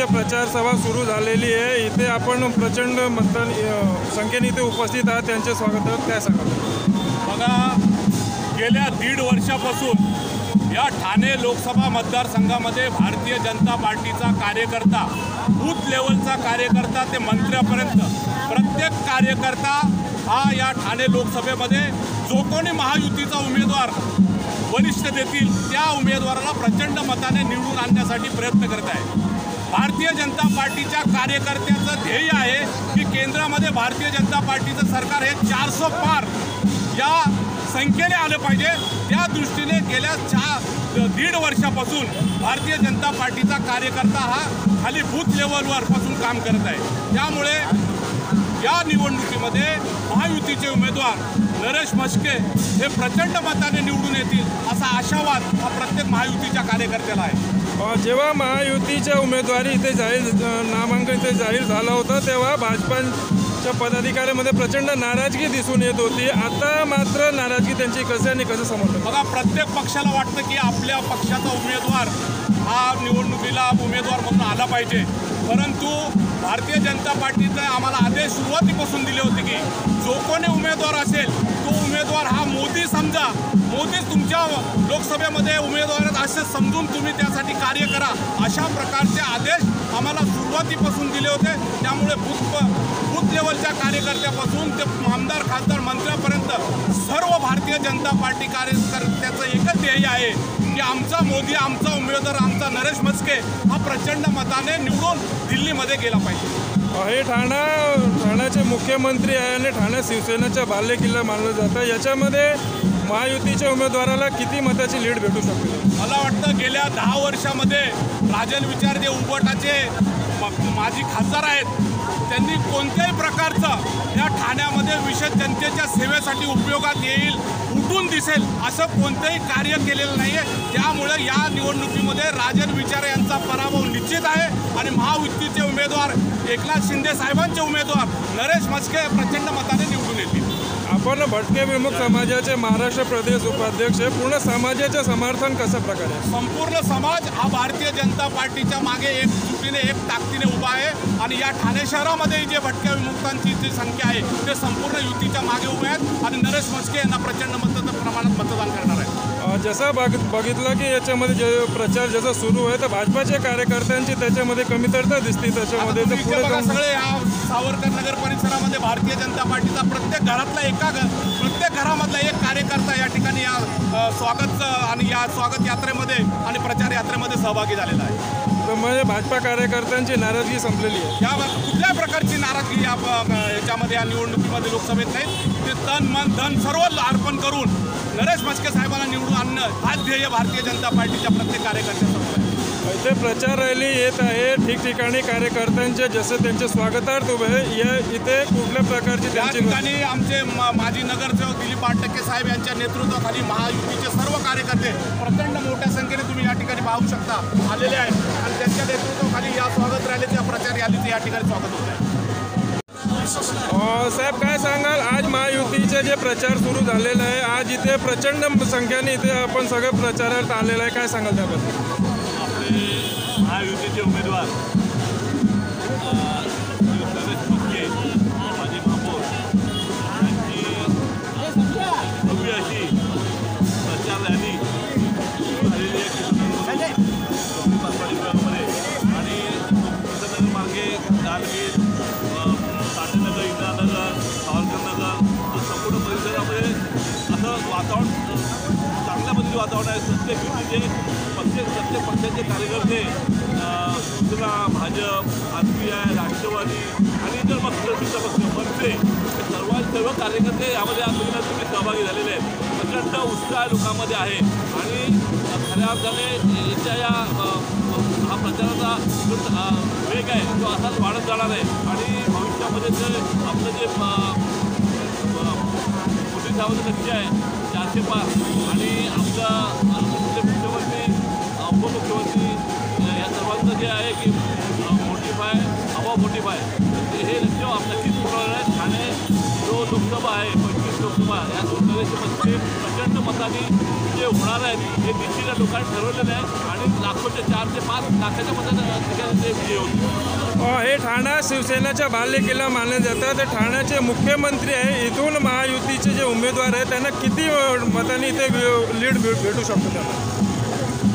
महायुतीचे प्रचार सभा सुरू झालेली आहे। इथे आपण प्रचंड मतदान संख्येने इथे उपस्थित आहात, त्यांचे स्वागत आहे। काय सांगाल? बघा, गेल्या 1.5 वर्षापासून या ठाणे लोकसभा मतदारसंघामध्ये भारतीय जनता पार्टीचा कार्यकर्ता, बूथ लेवलचा कार्यकर्ता ते मंत्र्यापर्यंत प्रत्येक कार्यकर्ता हा या ठाणे लोकसभेमध्ये जो कोणी महायुतीचा उमेदवार वरिष्ठ देतील त्या उमेदवाराला प्रचंड मताने निवडून आणण्यासाठी प्रयत्न करत आहे। भारतीय जनता पार्टीच्या कार्यकर्त्याचं ध्येय आहे की केंद्रामध्ये भारतीय जनता पार्टीचं सरकार हे 400 पार या संख्येने आलं पाहिजे। त्या दृष्टीने गेल्या 1.5 वर्षापासून भारतीय जनता पार्टीचा कार्यकर्ता हा खाली बूथ लेवलवर पासून काम करत आहे। त्यामुळे या निवडणुकीमध्ये महायुतीचे उमेदवार नरेश म्हस्के हे प्रचंड मताने निवडून येतील असा आशावाद हा प्रत्येक महायुतीच्या कार्यकर्त्याला आहे। जेव्हा महायुतीच्या उमेदवारी इथे नामांकन इथे जाहीर झालं होतं तेव्हा भाजपाच्या पदाधिकाऱ्यांमध्ये प्रचंड नाराजगी दिसून येत होती। आता मात्र नाराजगी त्यांची कसे आणि कसं समजतं? बघा, प्रत्येक पक्षाला वाटतं की आपल्या पक्षाचा उमेदवार हा निवडणुकीला उमेदवार म्हणून आला पाहिजे, परंतु भारतीय जनता पार्टीने आम्हाला आदेश सुरुवातीपासून दिले होते की जो कोणी उमेदवार असेल तो उमेदवार हा मोदी समजा, मोदीच तुमच्या लोकसभेमध्ये उमेदवार असे समजून तुम्ही त्यासाठी कार्य करा, अशा प्रकारचे आदेश आम्हाला सुरुवातीपासून दिले होते। त्यामुळे बूथ लेवलच्या कार्यकर्त्यापासून ते आमदार, खासदार, मंत्र्यापर्यंत सर्व भारतीय जनता पार्टी कार्यकर्त्याचं एकच ध्येय आहे की आमचा मोदी, आमचा उमेदवार, आमचा नरेश म्हस्के हा प्रचंड मताने निवडून दिल्लीमध्ये गेला पाहिजे। हे ठाण्याचे मुख्यमंत्री आहे आणि ठाणे शिवसेनेचा बालेकिल्ला मानलं जातं। याच्यामध्ये महायुतीच्या उमेदवाराला किती मताची लीड भेटू शकते? मला वाटतं गेल्या 10 वर्षामध्ये राजन विचार जे उबटाचे माजी खासदार आहेत त्यांनी कोणत्याही प्रकारचं या ठाण्यामध्ये विशेष जनतेच्या सेवेसाठी उपयोगात येईल, उठून दिसेल असं कोणतंही कार्य केलेलं नाही आहे। त्यामुळे या निवडणुकीमध्ये राजन विचारे यांचा पराभव निश्चित आहे आणि महायुतीचे उमेदवार एकनाथ शिंदे साहेबांचे उमेदवार नरेश म्हस्के प्रचंड मताने निवडून येतील। आपण भटके विमुख समाजाचे महाराष्ट्र प्रदेश उपाध्यक्ष, पूर्ण समाजाचे समर्थन कसं प्रकारे? संपूर्ण समाज हा भारतीय जनता पार्टीच्या मागे एकजुटीने, एक ताकदीने उभा आहे आणि या ठाणे शहरामध्ये जे भटक्या विमुक्तांची जी संख्या आहे ते संपूर्ण युतीच्या मागे उभे आहेत आणि नरेश म्हस्के यांना प्रचंड प्रमाणात मतदान करणार आहे। जसं बघितलं की याच्यामध्ये जे प्रचार जसं सुरू आहे तर भाजपाच्या कार्यकर्त्यांची त्याच्यामध्ये कमतरता दिसते। त्याच्यामध्ये सगळे या सावरकर नगर परिसरामध्ये भारतीय जनता पार्टीचा प्रत्येक घरामधला एक कार्यकर्ता या ठिकाणी या स्वागत यात्रेमध्ये आणि प्रचार यात्रेमध्ये सहभागी झालेला आहे। म्हणजे भाजपा कार्यकर्त्यांची नाराजगी संपलेली आहे। या कुठल्याही प्रकारची नाराजगी याच्यामध्ये या निवडणुकीमध्ये लोकसभेत नाही। ते तन मन धन सर्व अर्पण करून नरेश म्हस्के साहेबांना निवडून आणणं हाच ध्येय भारतीय जनता पार्टीच्या प्रत्येक कार्यकर्त्यासमोर आहे। इथे प्रचार रॅली येत आहे, ठिकठिकाणी कार्यकर्त्यांचे जसे त्यांचे स्वागतार्थ उभे आहे। इथे कुठल्या प्रकारची त्या ठिकाणी आमचे माजी नगरसेवक दिलीप टक्के साहेब यांच्या नेतृत्वाखाली महायुतीचे सर्व कार्यकर्ते प्रचंड मोठ्या संख्येने तुम्ही या ठिकाणी पाहू शकता आलेले आहेत आणि त्यांच्या नेतृत्वाखाली या स्वागत रॅलीच्या प्रचार रॅलीचे या ठिकाणी स्वागत होत आहे। साहेब, काय सांगाल, आज महायुतीचे जे प्रचार सुरू झालेला आहे, आज इथे प्रचंड संख्येने इथे आपण सगळं प्रचारात आलेलं आहे, काय सांगाल त्याबद्दल? महायुतीचे उमेदवार नरेश म्हस्के, माजी महापौर यांची भव्य अशी प्रचार रॅली झालेली आहे पासवाडीमध्ये आणि नगर मार्गे गालगीर, साठेनगर, इंदिरानगर, सावरकरनगर संपूर्ण परिसरामध्ये असं वातावरण, चांगल्या पद्धतीचे वातावरण आहे। प्रत्येक युतीचे पक्षाचे कार्यकर्ते शिवसेना, भाजप, RPI, राष्ट्रवादी आणि इतर पक्ष मनसे सर्व कार्यकर्ते यामध्ये आज तुम्ही सहभागी झालेले आहेत। प्रचंड उत्साह लोकांमध्ये आहे आणि खऱ्या अर्थाने याच्या हा प्रचाराचा जो वेग आहे तो असाच वाढत जाणार आहे आणि भविष्यामध्ये जे आपलं जे मोदी साहेबांचं लक्ष्य आहे 400 पार आणि आमचा मुख्यमंत्री, उपमुख्यमंत्री या सर्वांचं जे आहे की मोटिफाय हे लक्ष्य नक्कीच पूर्ण आहे। ठाणे जो लोकसभा आहे 25 लोकसभा या नरेश म्हस्के प्रचंड मताने जे होणार आहेत हे निश्चित लोकांनी ठरवलेलं आहे आणि लाखोच्या 4 ते 5 लाखाच्या ठिकाणी ते विजय होते. हे ठाणा शिवसेनेच्या बालेकिल्ला मानले जातात. ते ठाण्याचे मुख्यमंत्री आहे. इथून महायुतीचे जे उमेदवार आहेत त्यांना किती मतांनी इथे लीड भेटू शकतो त्यांना?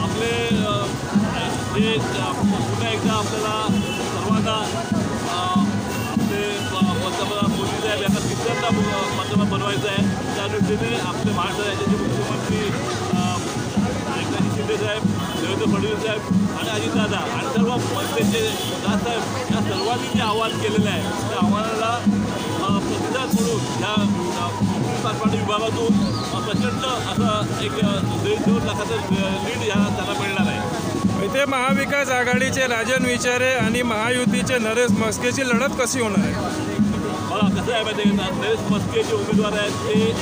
आपले जे पुन्हा एकदा आपल्याला सर्वांना आपले पंतप्रधान मोदी साहेब यांना तिसऱ्यांदा पंतप्रधान बनवायचं आहे. त्या दृष्टीने आपले महाराष्ट्र राज्याचे मुख्यमंत्री एकनाथ शिंदे साहेब, देवेंद्र फडणवीस साहेब आणि अजितदादा आणि सर्व मंत्र्यांचे साहेब या सर्वांनी जे आवाहन केलेलं आहे त्या आव्हानाला प्रतिसाद म्हणून या सातपाडी विभागातून प्रचंड असं एक 1.5 लाखाचं लीड ह्या त्यांना मिळणार आहे. इथे महाविकास आघाडीचे राजन विचारे आणि महायुतीचे नरेश म्हस्केची लढत कशी होणार आहे? बघा कसं आहे माहिती आहे, नरेश म्हस्के जे उमेदवार आहेत ते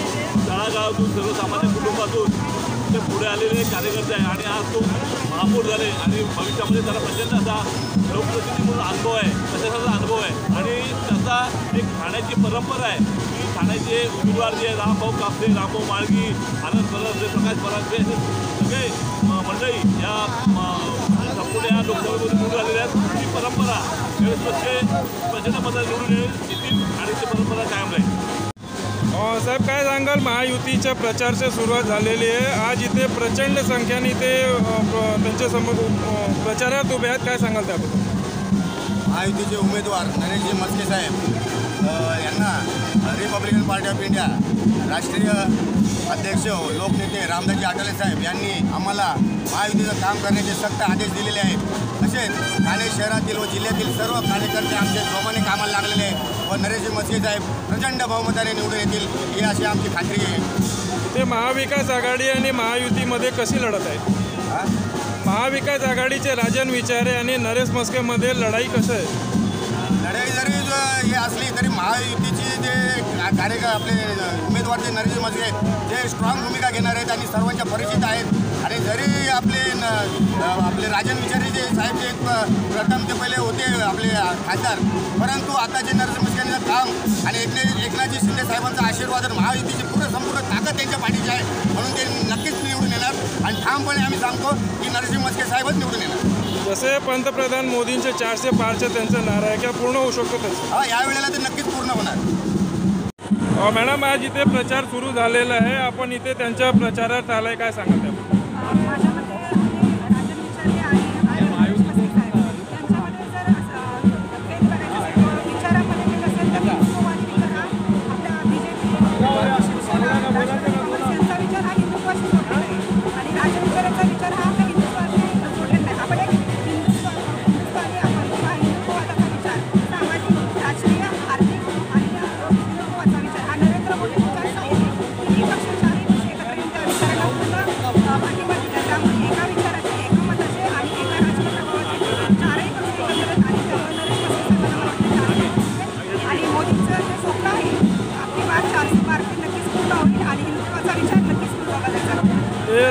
तळागाळातून सर्वसामान्य कुटुंबातून ते पुढे आलेले कार्यकर्ते आहे आणि आज तो महापौर झाले आणि भविष्यामध्ये त्याला प्रचंड असा लोकप्रतिनिधी म्हणून अनुभव आहे, प्रशासनाचा अनुभव आहे आणि त्याचा एक ठाण्याची परंपरा आहे की ठाण्याचे उमेदवार जे रामभाऊ कापसे, रामभाऊ माळगी, आनंद परब, प्रकाश परांजपे असे सगळे मंडळी या संपूर्ण या लोकसभेमध्ये निवडून आलेल्या आहेत. ही परंपरा प्रचंड मतात निवडून येतील आणि ती परंपरा कायम राहील. साहेब काय सांगाल, महायुतीच्या प्रचाराची सुरुवात झालेली आहे. आज इथे प्रचंड संख्येने इथे त्यांच्या समोर प्रचारात उभे आहेत. काय सांगाल त्याबद्दल? महायुतीचे उमेदवार नरेशजी म्हस्के साहेब यांना रिपब्लिकन पार्टी ऑफ इंडिया राष्ट्रीय अध्यक्ष लोकनेते रामदासजी आठवले साहेब यांनी आम्हाला महायुतीचं काम करण्याचे सक्त आदेश दिलेले आहेत. तसेच ठाणे शहरातील व जिल्ह्यातील सर्व कार्यकर्ते आमचे जोमाने कामाला लागलेले आहेत व नरेशजी म्हस्के साहेब प्रचंड बहुमताने निवडून येतील ही अशी आमची खात्री आहे. ते महाविकास आघाडी आणि महायुतीमध्ये कशी लढत आहे? महाविकास आघाडीचे राजन विचारे आणि नरेश म्हस्केमध्ये लढाई कसं आहे? लढाई जरी हे असली तरी महायुतीची जे आपले उमेदवार जे नरेश म्हस्के जे स्ट्रॉंग भूमिका घेणार आहेत आणि सर्वांच्या परिचित आहेत आणि जरी आपले राजन विचारे जे साहेब जे प्रथम ते पहिले होते आपले खासदार, परंतु आता जे नरेश म्हस्केंचं काम आणि एकनाथजी शिंदे साहेबांचा आशीर्वाद आणि महायुतीची संपूर्ण ताकद त्यांच्या पाठीची आहे म्हणून ते नक्कीच निवडून येणार आणि ठामपणे आम्ही सांगतो की नरेश म्हस्के साहेबच निवडून येणार. जसे पंतप्रधान मोदींचे 400 पारचे त्यांचा नारा आहे, किंवा पूर्ण होऊ शकतो त्याचं? हा, यावेळेला ते नक्कीच पूर्ण होणार. मॅडम आज इथे प्रचार सुरू झालेला आहे, आपण इथे त्यांच्या प्रचारात आलाय, काय सांगा त्याबद्दल?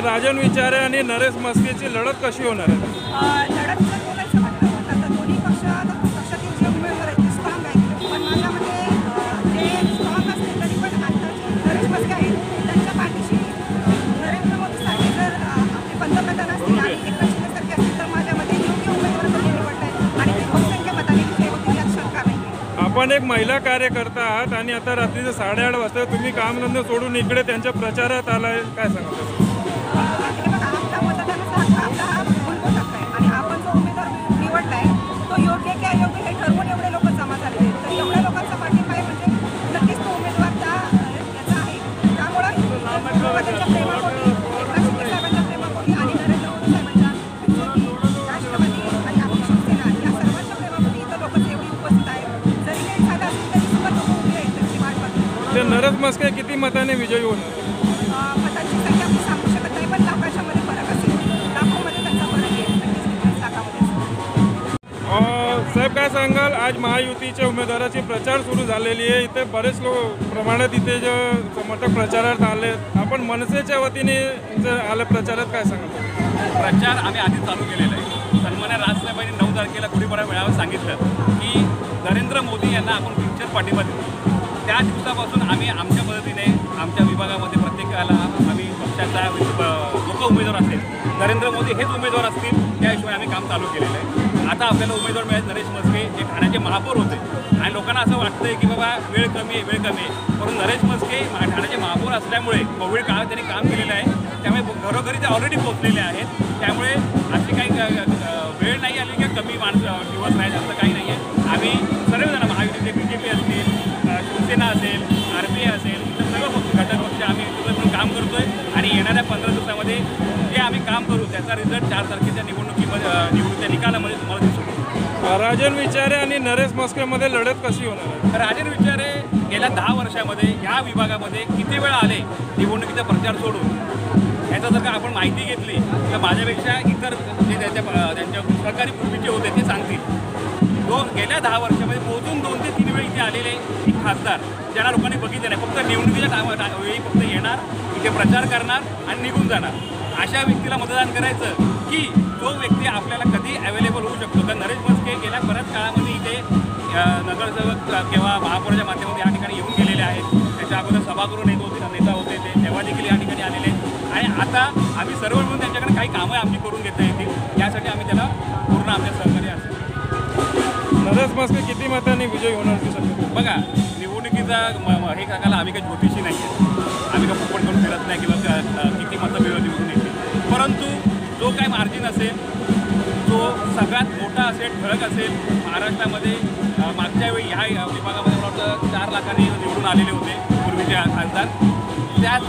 राजन विचारे आणि नरेश म्हस्केची लढत कशी होणार आहे? लढत जर बोलायचं म्हटलं तर दोन्ही पक्षातील जे उमेदवार आहेत ते स्ट्रॉंग आहेत, पण माझ्या मते जे स्ट्रॉंग असले तरी पण आता नरेश म्हस्के आहेत त्यांच्या पाठीशी नरेंद्र मोदी सारखे जर आपले पंतप्रधान असतील आणि एकनाथ शिंदे सारखे असतील तर माझ्या मते योग्य उमेदवार कधी निवडत आहेत आणि ते बहुसंख्य मताने विजय होतील यात शंका नाही. आपण एक महिला कार्यकर्ता आहात आणि आता रात्रीचं 8:30 वाजता तुम्ही कामधंदे सोडून इकडे त्यांच्या प्रचारात आलाय, काय सांगा? आपला मतदानाचा हक्क आपला हा मूलभूत हक्क आहे आणि आपण जो उमेदवार निवडलाय तो योग्य की अयोग्य हे ठरवून एवढे लोक जमा झालेले आहेत. तर एवढ्या लोकांचा पाठिंबा आहे म्हणजे नक्कीच तो उमेदवार याचा आहे. त्यामुळं त्यांच्या प्रेमापोटी, एकनाथ शिंदे साहेबांच्या प्रेमापोटी आणि नरेंद्र मोदी साहेबांच्या राष्ट्रवादी आणि आपली शिवसेना या सर्वांच्या प्रेमापोटी इथं लोक एवढी उपस्थित आहेत. जरी काही झालं असेल तरी सुद्धा लोक उभी आहेत त्यांची वाट बघतात. ते नरेश म्हस्के किती मताने विजयी होणार? मतांची संख्या मी सांगू शकत नाही, पण लाखाच्या मध्ये फरक असेल. लाखोमध्ये त्यांचा फरक येईल, 25-30 लाखामध्ये. साहेब काय सांगाल, आज महायुतीच्या उमेदवाराची प्रचार सुरू झालेली आहे. इथे बरेच लोक प्रमाणात इथे जे समर्थक प्रचारात आले, आपण मनसेच्या वतीने आले प्रचारात, काय सांगाल? प्रचार आम्ही आधी चालू केलेला आहे. सन्मान्य राजसाहेबांनी 9 तारखेला गुढीपाडवा मेळाव्यात सांगितलं की नरेंद्र मोदी यांना आपण पिक्चर पाठिंबा देऊ. त्या दिवसापासून आम्ही आमच्या पद्धतीने आमच्या विभागामध्ये प्रत्येकाला आम्ही पक्षाचा लोक उमेदवार असतील, नरेंद्र मोदी हेच उमेदवार असतील, त्या हिशोबाने आम्ही काम चालू केलेलं आहे. आता आपल्याला उमेदवार मिळाले नरेश म्हस्के, जे ठाण्याचे महापौर होते आणि लोकांना असं वाटतंय की बाबा वेळ कमी आहे, परंतु नरेश म्हस्के ठाण्याचे महापौर असल्यामुळे कोविड काळात त्यांनी काम केलेलं आहे. त्यामुळे घरोघरी ते ऑलरेडी पोहोचलेले आहेत. त्यामुळे अशी काही वेळ नाही आली की कमी दिवस राहील असं काही नाही आहे. आम्ही सर्वजण महायुतीचे BJP असतील, शिवसेना असेल, RPI असेल, इतर सर्व घटक पक्ष आम्ही म्हणून काम करतोय आणि येणाऱ्या 15 दिवसामध्ये जे आम्ही काम करू त्याचा रिझल्ट 4 तारखेच्या निवडणुकीच्या निकालामध्ये तुम्हाला दिसू. राजन विचारे आणि नरेश म्हस्केमध्ये लढत कशी होणार आहे? राजन विचारे गेल्या 10 वर्षामध्ये या विभागामध्ये किती वेळा आले निवडणुकीचा प्रचार सोडून, ह्याचा जर का आपण माहिती घेतली तर माझ्यापेक्षा इतर जे त्यांच्या सहकारी पूर्वीचे होते ते सांगतील. तो गेल्या 10 वर्षामध्ये पोहोचून 2 ते 3 वेळी इथे आलेले एक खासदार ज्यांना लोकांनी बघितले नाही. फक्त निवडणुकीच्या वेळी फक्त येणार, इथे प्रचार करणार आणि निघून जाणार. अशा व्यक्तीला मतदान करायचं की जो व्यक्ती आपल्याला कधी अवेलेबल होऊ शकतो. कारण नरेश म्हस्के गेल्या बऱ्याच काळामध्ये इथे नगरसेवक किंवा महापौराच्या माध्यमातून या ठिकाणी येऊन गेलेले आहेत. त्याच्या अगोदर सभागृह नेता होते ते तेव्हा देखील या ठिकाणी आलेले आणि आता आम्ही सर्व मिळून त्यांच्याकडे काही कामं आमची करून घेता येतील यासाठी आम्ही त्याला पूर्ण आमच्या सहकार्य असेल. नरेश म्हस्के किती मतांनी विजयी होणार ते सांगा. बघा, निवडणुकीचा हे सांगायला आम्ही काही ज्योतिषी नाही आहे. आम्ही काही फुकट करून फिरत नाही किंवा किती मतं निवडून येतील. परंतु जो काय मार्जिन असेल, जो सगळ्यात मोठा असेल, ठळक असेल महाराष्ट्रामध्ये, मागच्या वेळी ह्या विभागामध्ये मला वाटतं 4 लाखांनी निवडून आलेले होते पूर्वीचे खासदार. त्यात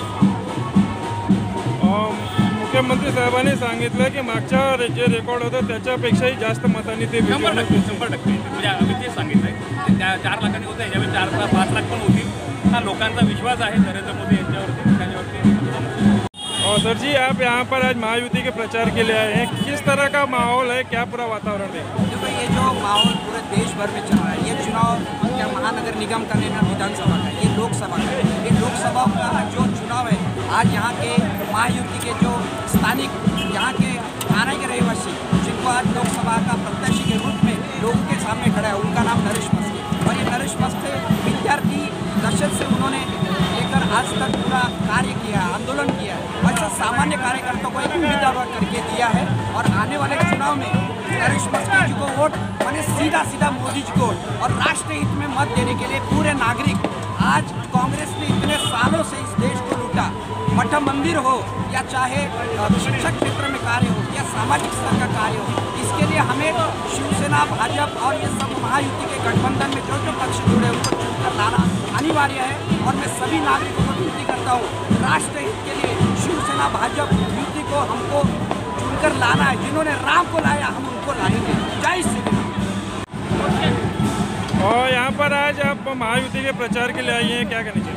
मुख्यमंत्री साहेबांनी सांगितलं की मागच्या जे रेकॉर्ड होतं त्याच्यापेक्षाही जास्त मतांनी ते 100% म्हणजे आम्ही तेच सांगितलं आहे. त्या 4 लाखांनी होतं, याच्यावेळी 4-5 लाख पण होतील. हा लोकांचा विश्वास आहे नरेंद्र मोदी यांच्यावरती, त्याच्यावरती. और सर जी, आप यहाँ पर आज महायुति के प्रचार के लिए आए हैं, किस तरह का माहौल है, क्या पूरा वातावरण है? देखो, ये जो माहौल पूरे देश भर में चल रहा है, ये चुनाव क्या महानगर निगम का लेना विधानसभा का, ये लोकसभा का, ये लोकसभा का जो चुनाव है, आज यहाँ के महायुति के जो स्थानिक यहाँ के थाना के रहवासी जिनको आज लोकसभा का प्रत्याशी के रूप में लोगों के सामने खड़ा है, उनका नाम नरेश म्हस्के। और ये नरेश म्हस्के विद्यार्थी दशक से उन्होंने लेकर आज तक पूरा कार्य किया, आंदोलन किया है। वैसा सामान्य कार्यकर्ताओं को एक उम्मीदवार करके दिया है और आने वाले चुनाव में नरेश म्हस्के जी को वोट मैंने सीधा मोदी जी को और राष्ट्र हित में मत देने के लिए पूरे नागरिक, आज कांग्रेस ने इतने सालों से इस देश को लूटा, मठ मंदिर हो या चाहे शिक्षा क्षेत्र में कार्य हो या सामाजिक स्तर का कार्य हो, इसके लिए हमें शिवसेना, भाजपा और ये सब महायुति के गठबंधन में जो पक्ष जुड़े उनको चुनकर लाना अनिवार्य है। और मैं सभी नागरिकों को विनती करता हूँ, राष्ट्र हित के लिए शिवसेना, भाजपा युति को हमको चुनकर लाना है। जिन्होंने राम को लाया हम उनको लाएंगे। जय श्री राम। और यहाँ पर आज आप महायुति के प्रचार के लिए आई हैं, क्या कहना चाहिए?